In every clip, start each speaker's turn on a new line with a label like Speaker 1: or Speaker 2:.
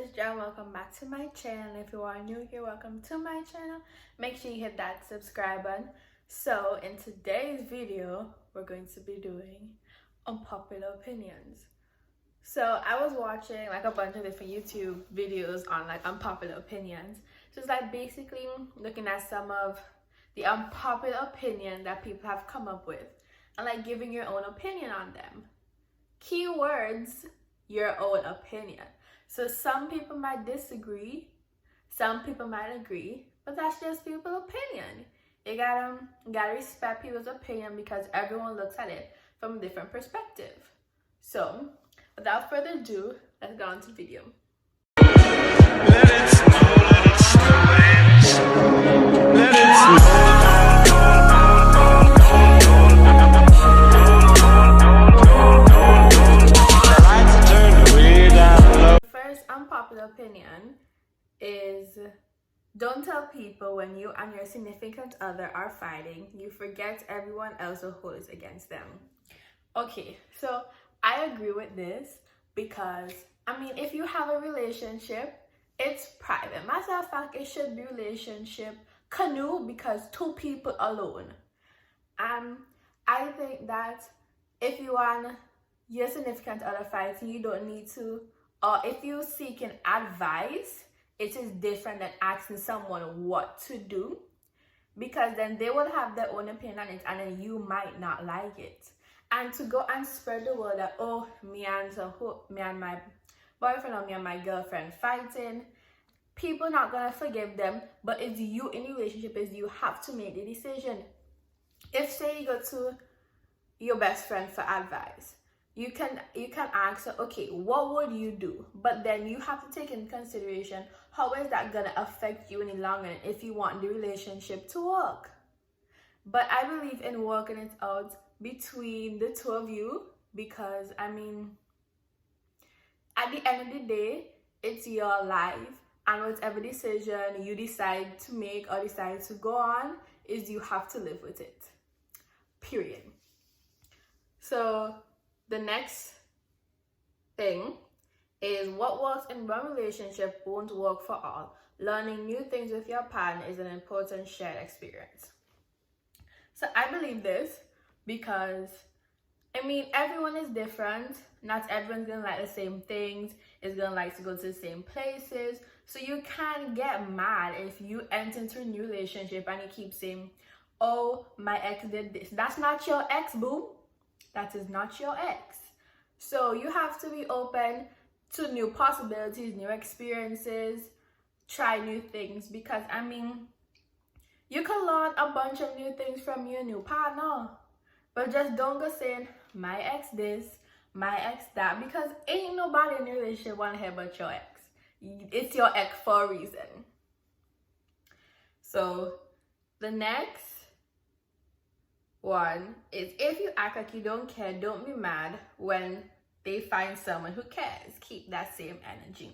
Speaker 1: it's Jen. Welcome back to my channel. If you are new here, welcome to my channel. Make sure you hit that subscribe button. So in today's video, we're going to be doing unpopular opinions. So I was watching like a bunch of different YouTube videos on like unpopular opinions. So it's like basically looking at some of the unpopular opinion that people have come up with and like giving your own opinion on them. Keywords, your own opinion. So some people might disagree, some people might agree, but that's just people's opinion. You gotta respect people's opinion because everyone looks at it from a different perspective. So without further ado, let's go on to the video. Let it snow, let it snow, let it snow. Unpopular opinion is don't tell people when you and your significant other are fighting, you forget everyone else will hold it against them. Okay, so I agree with this because I mean, if you have a relationship, it's private. Matter of fact, it should be relationship canoe because two people alone. I think that if you want your significant other fighting, you don't need to. Or if you're seeking advice, it is different than asking someone what to do, because then they will have their own opinion on it and then you might not like it. And to go and spread the word that, oh, me and my boyfriend or me and my girlfriend fighting, people not gonna forgive them, but it's you in the relationship, is you have to make the decision. If say you go to your best friend for advice, you can ask her, okay, what would you do? But then you have to take in consideration, how is that gonna affect you in the long run if you want the relationship to work? But I believe in working it out between the two of you, because I mean, at the end of the day, it's your life, and whatever decision you decide to make or decide to go on, is you have to live with it, period. So the next thing is, what works in one relationship won't work for all. Learning new things with your partner is an important shared experience. So I believe this because, I mean, everyone is different. Not everyone's gonna like the same things, is gonna like to go to the same places. So you can't get mad if you enter into a new relationship and you keep saying, oh, my ex did this. That's not your ex, boo. That is not your ex. So you have to be open to new possibilities, new experiences, try new things, because I mean, you can learn a bunch of new things from your new partner, but just don't go saying my ex this, my ex that, because ain't nobody in a relationship want to hear about your ex. It's your ex for a reason. So the next one is, if you act like you don't care, don't be mad when they find someone who cares. Keep that same energy.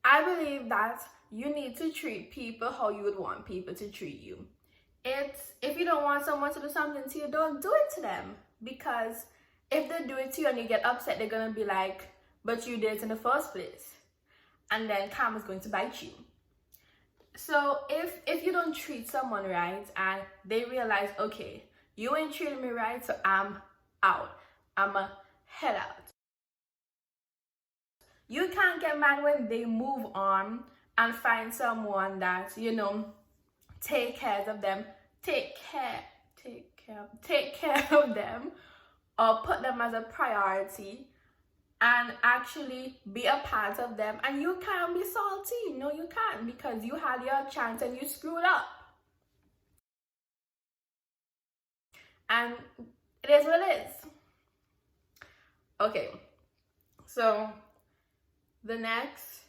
Speaker 1: I believe that you need to treat people how you would want people to treat you. If you don't want someone to do something to you, don't do it to them, because if they do it to you and you get upset, they're gonna be like, but you did it in the first place, and then karma's going to bite you. So if you don't treat someone right and they realize, okay, you ain't treating me right, so I'm out, I'ma head out. You can't get mad when they move on and find someone that, you know, take care of them, take care of them, or put them as a priority and actually be a part of them, and you can't be salty. No, you can't, because you had your chance and you screwed up. And it is what it is. Okay, so the next,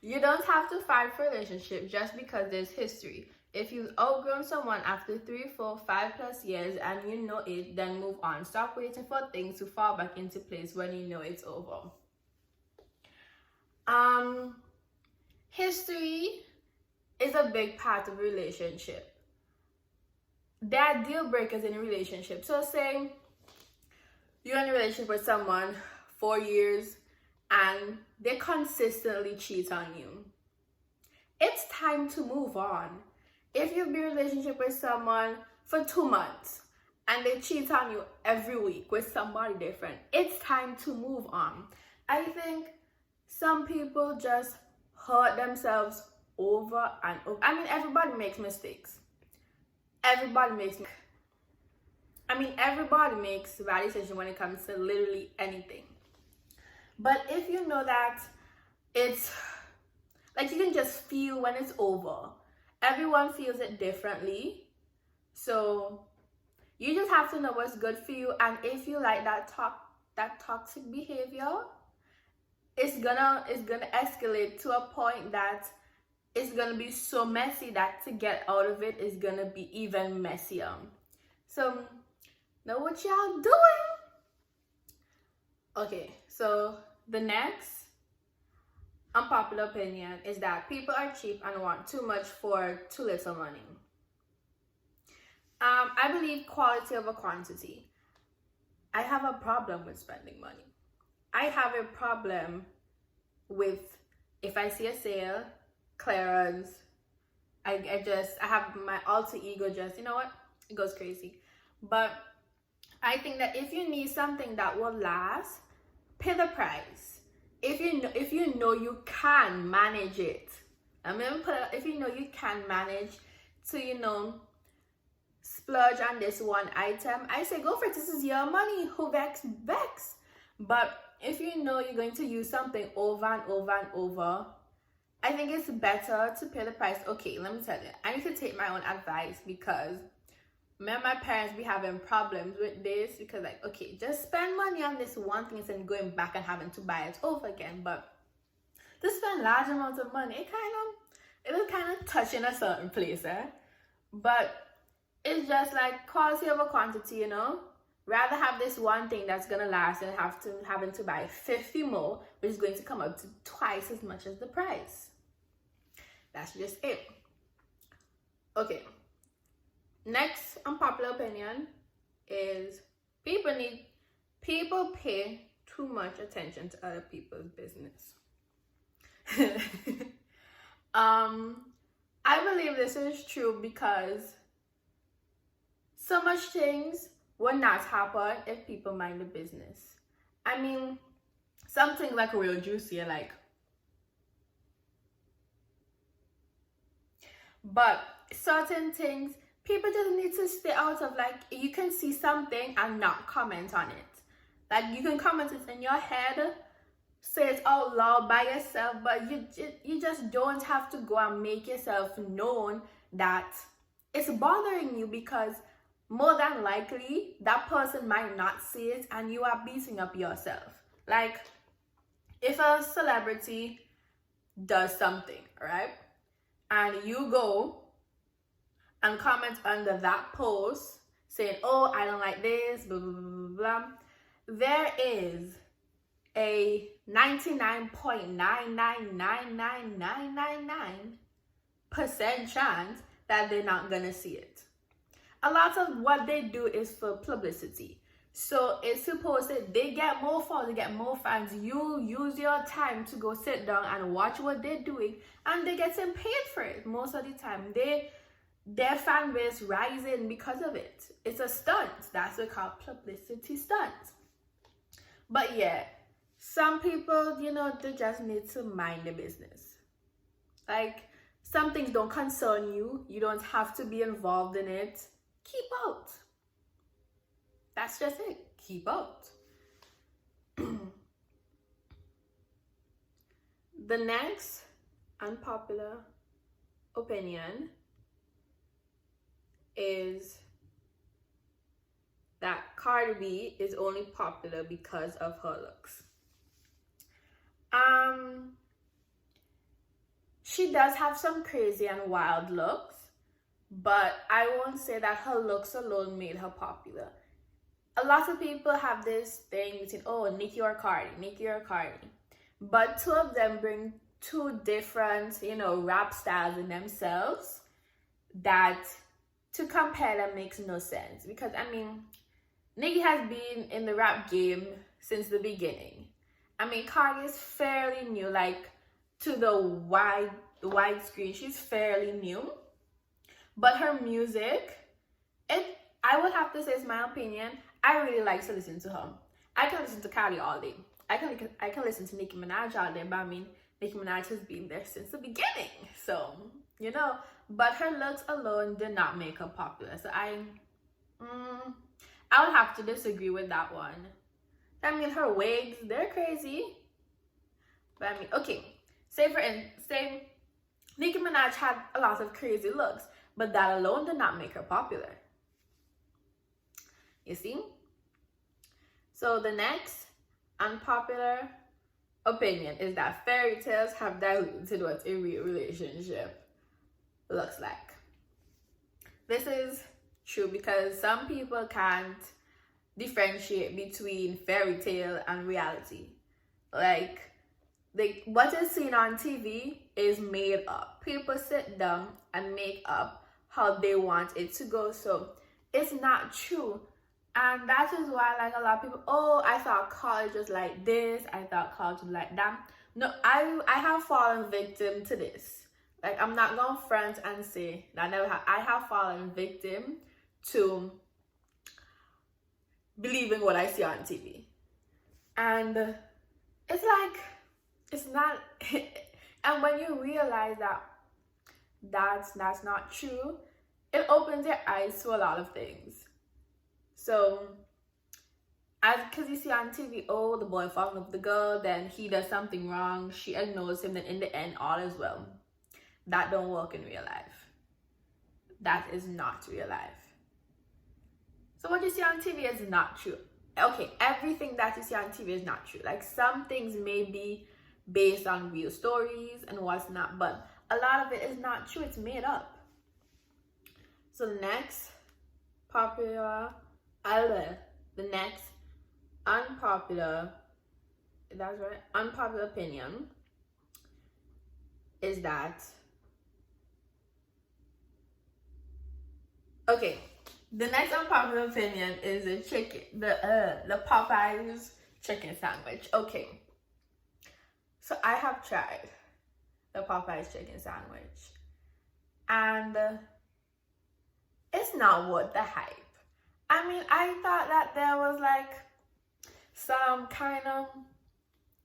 Speaker 1: you don't have to fight for a relationship just because there's history. If you've outgrown someone after 3, 4, 5+ years and you know it, then move on. Stop waiting for things to fall back into place when you know it's over. History is a big part of a relationship. There are deal breakers in a relationship. So saying you're in a relationship with someone 4 years and they consistently cheat on you. It's time to move on. If you've been in a relationship with someone for 2 months and they cheat on you every week with somebody different, it's time to move on. I think some people just hurt themselves over and over. I mean, everybody makes mistakes. Everybody makes bad decisions when it comes to literally anything. But if you know that it's like, you can just feel when it's over. Everyone feels it differently. So you just have to know what's good for you. And if you like that toxic behavior, it's gonna escalate to a point that it's gonna be so messy that to get out of it is gonna be even messier. So know what y'all doing. Okay, so the next unpopular opinion is that people are cheap and want too much for too little money. I believe quality over quantity. I have a problem with spending money. I have a problem with, if I see a sale, clearance, I have my alter ego just, you know what, it goes crazy. But I think that if you need something that will last, pay the price. If you know you can manage it, if you know you can manage to, splurge on this one item, I say go for it. This is your money. Who vex? But if you know you're going to use something over and over and over, I think it's better to pay the price. Okay, let me tell you, I need to take my own advice, because me and my parents be having problems with this, because like, okay, just spend money on this one thing instead of going back and having to buy it over again. But to spend large amounts of money, it will kind of touch in a certain place, But it's just like quality over quantity, Rather have this one thing that's gonna last than having to buy 50 more, which is going to come up to twice as much as the price. That's just it. Okay. Next unpopular opinion is people pay too much attention to other people's business. I believe this is true because so much things would not happen if people mind the business. I mean, something like real juicy, but certain things, people just need to stay out of. Like, you can see something and not comment on it. Like, you can comment it in your head, say it out loud by yourself, but you just don't have to go and make yourself known that it's bothering you, because more than likely that person might not see it and you are beating up yourself. Like, if a celebrity does something, right, and you go and comment under that post saying, oh, I don't like this, blah, blah, blah, blah, there is a 99.9999999% chance that they're not gonna see it. A lot of what they do is for publicity. So it's supposed that they get more followers, they get more fans. You use your time to go sit down and watch what they're doing, and they get paid for it most of the time. Their fan base rising because of it. It's a stunt. That's what we call publicity stunts. But yeah, some people, they just need to mind the business. Like, some things don't concern you. You don't have to be involved in it. Keep out. That's just it. Keep out. The next unpopular opinion is that Cardi B is only popular because of her looks. She does have some crazy and wild looks, but I won't say that her looks alone made her popular. A lot of people have this thing between, oh, Nicki or Cardi. But two of them bring two different, rap styles in themselves that to compare them makes no sense. Because, Nicki has been in the rap game since the beginning. I mean, Cardi is fairly new, like to the wide screen. She's fairly new, but her music, I would have to say, it's my opinion, I really like to listen to her. I can listen to Cardi all day. I can listen to Nicki Minaj all day, but I mean, Nicki Minaj has been there since the beginning, so you know. But her looks alone did not make her popular, so I would have to disagree with that one. I mean, her wigs, they're crazy. But I mean, okay, say Nicki Minaj had a lot of crazy looks, but that alone did not make her popular. You see? So the next unpopular opinion is that fairy tales have diluted what a real relationship looks like. This is true because some people can't differentiate between fairy tale and reality. Like, what is seen on TV is made up. People sit down and make up how they want it to go, so it's not true. And that is why, like, a lot of people, oh, I thought college was like this, I thought college was like that. No, I have fallen victim to this. Like, I'm not gonna front and say that I have fallen victim to believing what I see on TV. And it's like, it's not, and when you realize that that's not true, it opens your eyes to a lot of things. So, because you see on TV, oh, the boy falls in love with the girl, then he does something wrong, she ignores him, then in the end, all is well. That don't work in real life. That is not real life. So what you see on TV is not true. Okay, everything that you see on TV is not true. Like, some things may be based on real stories and what's not, but a lot of it is not true. It's made up. So the next unpopular opinion is that, okay, the next unpopular opinion is the Popeyes chicken sandwich. Okay, so I have tried the Popeyes chicken sandwich, and it's not worth the hype. I mean, I thought that there was like some kind of,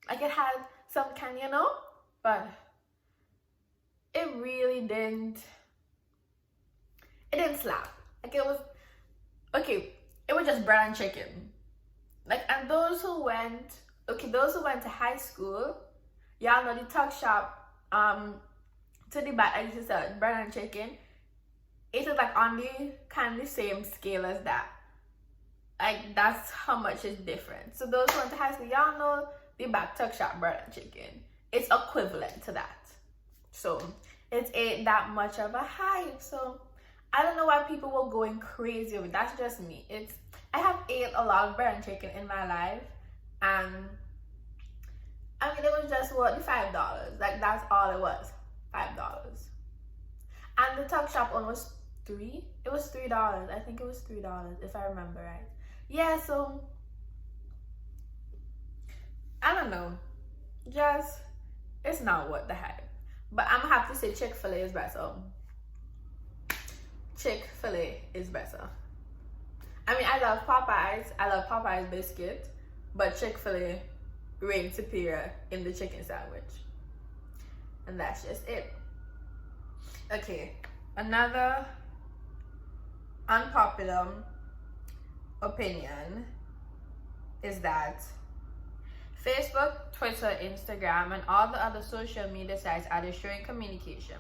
Speaker 1: like, it had some kind, you know, but it really didn't slap. Like, it was, okay, it was just bread and chicken. Like, and those who went to high school, y'all know the tuck shop, to the back, I used to sell bread and chicken. It is like on the kind of the same scale as that. Like, that's how much it's different. So those who went to high school, y'all know the back tuck shop bread and chicken. It's equivalent to that. So it ain't that much of a hype. So I don't know why people were going crazy over it. That's just me. I have ate a lot of bread and chicken in my life, and I mean, it was just what, $5. Like, that's all it was, $5. And the tuck shop one was $3. It was $3. I think it was $3 if I remember right. Yeah, so I don't know. Just, it's not worth the hype. But I'm gonna have to say Chick-fil-A is better. Chick-fil-A is better. I mean, I love Popeyes biscuit, but Chick-fil-A reigns superior in the chicken sandwich. And that's just it. Okay, another unpopular opinion is that Facebook, Twitter, Instagram, and all the other social media sites are destroying communication.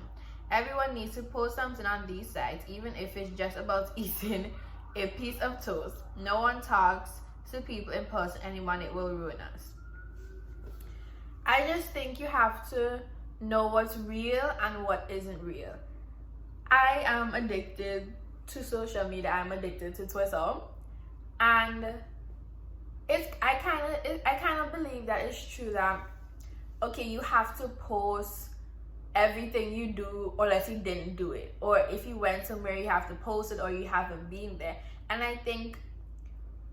Speaker 1: Everyone needs to post something on these sites, even if it's just about eating a piece of toast. No one talks to people in person anymore. It will ruin us. I just think you have to know what's real and what isn't real. I am addicted to social media. I'm addicted to Twitter, and I kind of believe that it's true that, okay, you have to post everything you do, or unless you didn't do it, or if you went somewhere you have to post it, or you haven't been there. And I think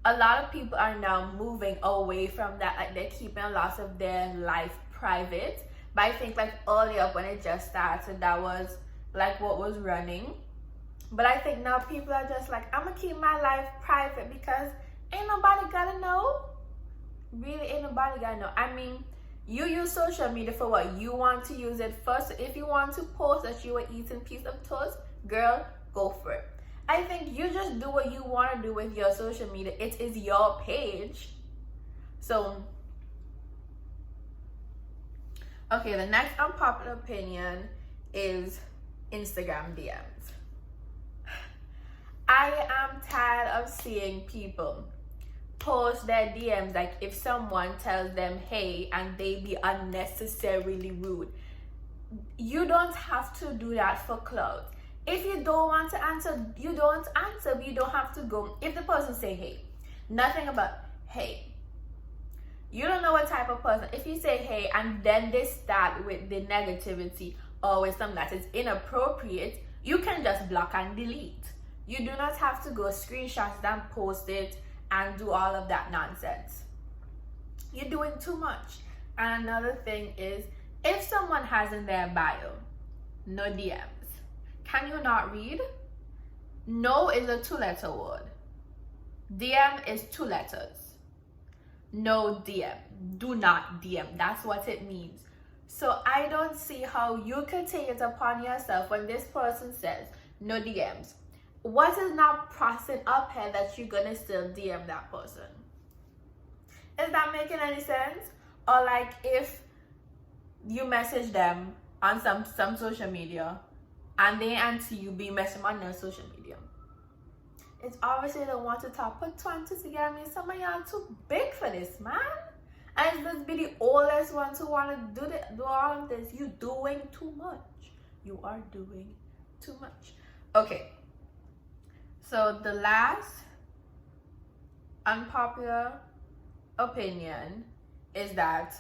Speaker 1: a lot of people are now moving away from that. Like, they're keeping a lot of their life private. But I think like early up when it just started, that was like what was running. But I think now people are just like, I'm gonna keep my life private because ain't nobody gotta know. Really, ain't nobody gotta know. I mean, you use social media for what you want to use it for. So if you want to post that you were eating a piece of toast, girl, go for it. I think you just do what you want to do with your social media. It is your page. So, okay, the next unpopular opinion is Instagram DMs. I am tired of seeing people post their DMs like if someone tells them hey and they be unnecessarily rude. You don't have to do that for clout. If you don't want to answer, you don't answer, but you don't have to go. If the person say hey, nothing about hey. You don't know what type of person. If you say hey and then they start with the negativity or with something that is inappropriate, you can just block and delete. You do not have to go screenshot it and post it and do all of that nonsense. You're doing too much. And another thing is, if someone has in their bio, no DMs, can you not read? No is a 2-letter word. DM is 2 letters. No DM. Do not DM. That's what it means. So I don't see how you can take it upon yourself when this person says no DMs. What is not processing up here that you're gonna still DM that person? Is that making any sense? Or like if you message them on some social media and they answer you, be messaging on their social media. It's obviously they want to talk. Put 20 together. I mean, some of y'all too big for this, man. And this be the oldest ones who want to do all of this. You doing too much. You are doing too much. Okay. So the last unpopular opinion is that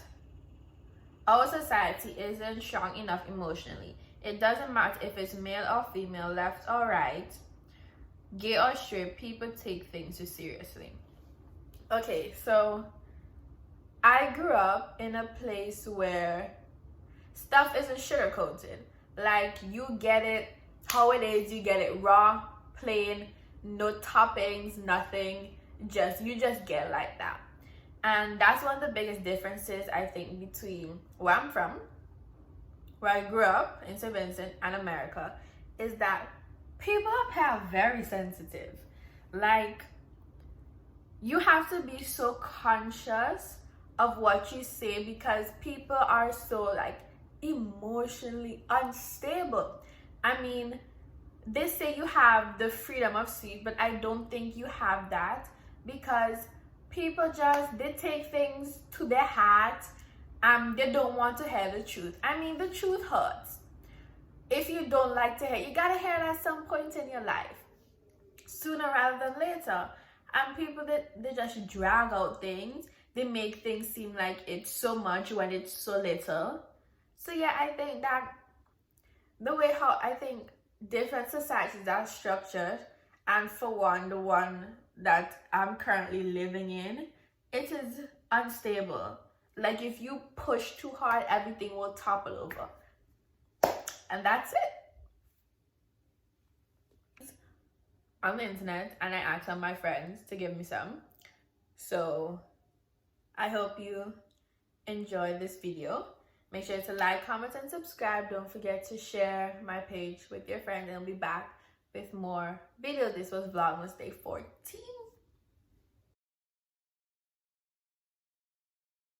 Speaker 1: our society isn't strong enough emotionally. It doesn't matter if it's male or female, left or right, gay or straight, people take things too seriously. Okay, so I grew up in a place where stuff isn't sugar-coated. Like, you get it how it is, you get it raw, plain, no toppings, nothing, you just get it like that. And that's one of the biggest differences, I think, between where I'm from, where I grew up in St. Vincent, and America, is that people up here are very sensitive. Like, you have to be so conscious of what you say because people are so like emotionally unstable. I mean, they say you have the freedom of speech, but I don't think you have that because people they take things to their heart and they don't want to hear the truth. I mean, the truth hurts. If you don't like to hear, you gotta hear it at some point in your life, sooner rather than later. And people they just drag out things. They make things seem like it's so much when it's so little. So yeah, I think that the way how I think different societies are structured, and for one, the one that I'm currently living in, it is unstable. Like, if you push too hard, everything will topple over. And that's it. On the internet, and I asked some of my friends to give me some. So I hope you enjoyed this video. Make sure to like, comment, and subscribe. Don't forget to share my page with your friends, and I'll be back with more videos. This was Vlogmas Day 14.